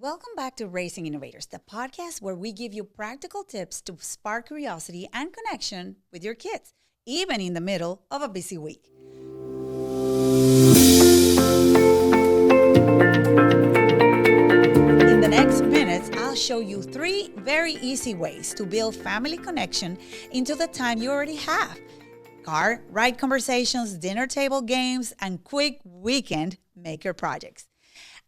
Welcome back to Raising Innovators, the podcast where we give you practical tips to spark curiosity and connection with your kids, even in the middle of a busy week. In the next minutes, I'll show you 3 very easy ways to build family connection into the time you already have. Car ride conversations, dinner table games, and quick weekend maker projects.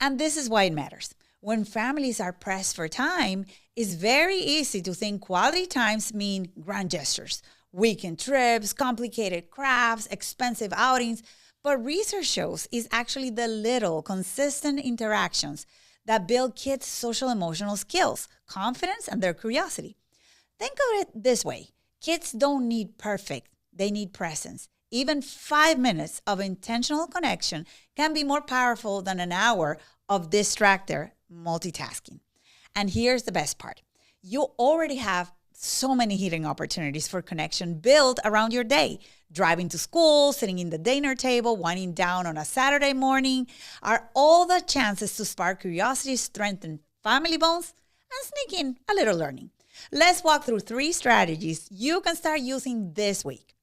And this is why it matters. When families are pressed for time, it's very easy to think quality times mean grand gestures, weekend trips, complicated crafts, expensive outings. But research shows it's actually the little, consistent interactions that build kids' social emotional skills, confidence, and their curiosity. Think of it this way. Kids don't need perfect. They need presence. Even 5 minutes of intentional connection can be more powerful than an hour of distractor multitasking. And here's the best part. You already have so many hidden opportunities for connection built around your day. Driving to school, sitting in the dinner table, winding down on a Saturday morning are all the chances to spark curiosity, strengthen family bonds, and sneak in a little learning. Let's walk through 3 strategies you can start using this week.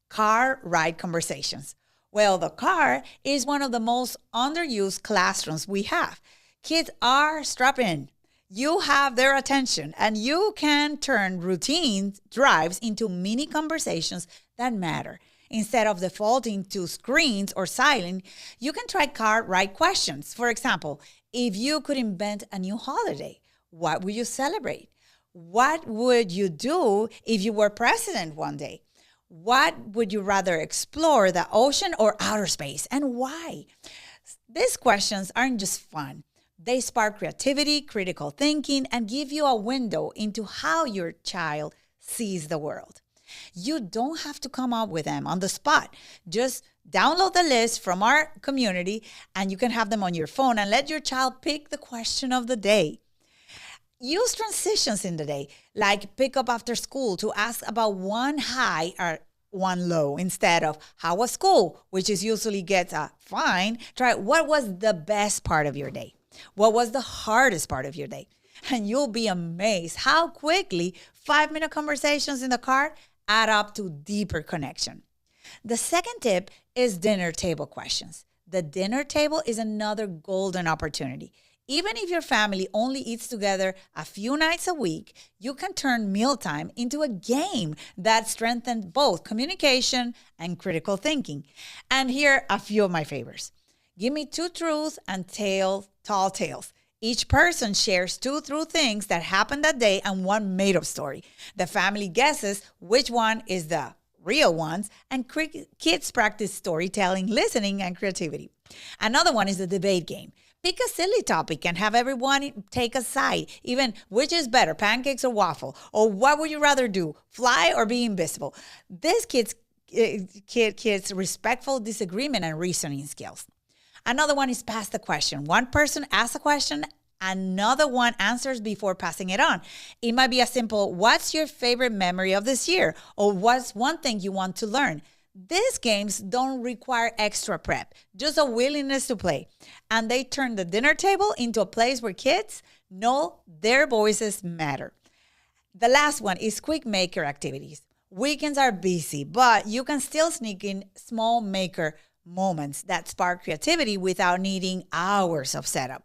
Car ride conversations. Well, the car is one of the most underused classrooms we have. Kids are strapped in. You have their attention, and you can turn routine drives into mini conversations that matter. Instead of defaulting to screens or silent, you can try car ride questions. For example, if you could invent a new holiday, what would you celebrate? What would you do if you were president one day? What would you rather explore, the ocean or outer space, and why? These questions aren't just fun. They spark creativity, critical thinking, and give you a window into how your child sees the world. You don't have to come up with them on the spot. Just download the list from our community, and you can have them on your phone and let your child pick the question of the day. Use transitions in the day, like pick up after school to ask about one high or one low instead of how was school, which is usually gets a fine. Try what was the best part of your day? What was the hardest part of your day? And you'll be amazed how quickly 5-minute conversations in the car add up to deeper connection. The second tip is dinner table questions. The dinner table is another golden opportunity. Even if your family only eats together a few nights a week, you can turn mealtime into a game that strengthens both communication and critical thinking. And here are a few of my favorites. Give me 2 truths and tall tales. Each person shares 2 true things that happened that day and 1 made-up story. The family guesses which one is the real ones, and kids practice storytelling, listening, and creativity. Another one is the debate game. Pick a silly topic and have everyone take a side, even which is better, pancakes or waffle, or what would you rather do, fly or be invisible? This kids respectful disagreement and reasoning skills. Another one is pass the question. One person asks a question, another one answers before passing it on. It might be as simple, what's your favorite memory of this year? Or what's one thing you want to learn? These games don't require extra prep, just a willingness to play. And they turn the dinner table into a place where kids know their voices matter. The last one is quick maker activities. Weekends are busy, but you can still sneak in small maker moments that spark creativity without needing hours of setup.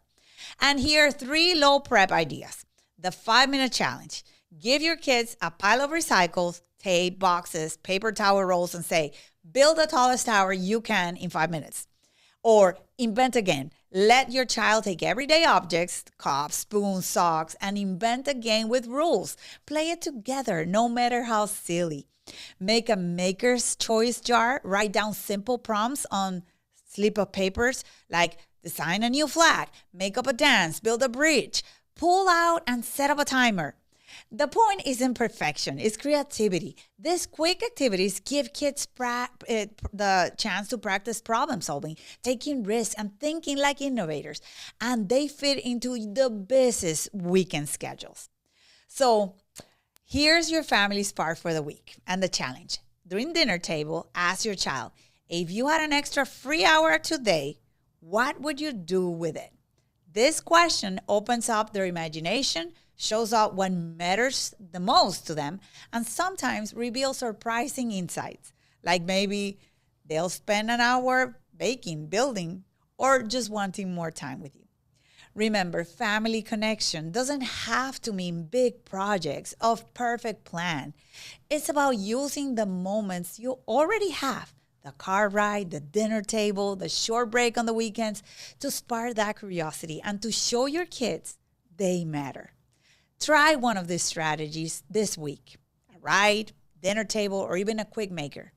And here are 3 low prep ideas. The 5-minute challenge. Give your kids a pile of recycles, tape, boxes, paper towel rolls, and say, build the tallest tower you can in 5 minutes. Or invent again. Let your child take everyday objects, cups, spoons, socks, and invent a game with rules. Play it together, no matter how silly. Make a maker's choice jar. Write down simple prompts on slip of papers like design a new flag, make up a dance, build a bridge, pull out and set up a timer. The point isn't perfection, it's creativity. These quick activities give kids the chance to practice problem solving, taking risks, and thinking like innovators. And they fit into the busiest weekend schedules. So here's your family spark for the week and the challenge. During dinner table, ask your child, if you had an extra free hour today, what would you do with it? This question opens up their imagination, shows out what matters the most to them, and sometimes reveals surprising insights, like maybe they'll spend an hour baking, building, or just wanting more time with you. Remember, family connection doesn't have to mean big projects of perfect plan. It's about using the moments you already have, the car ride, the dinner table, the short break on the weekends, to spark that curiosity and to show your kids they matter. Try one of these strategies this week: a ride, dinner table, or even a quick maker.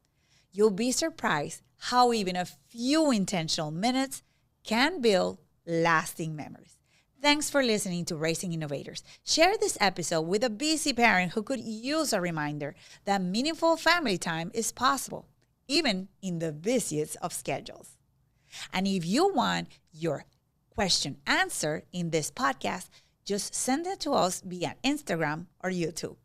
You'll be surprised how even a few intentional minutes can build lasting memories. Thanks for listening to Raising Innovators. Share this episode with a busy parent who could use a reminder that meaningful family time is possible, even in the busiest of schedules. And if you want your question answered in this podcast, just send it to us via Instagram or YouTube.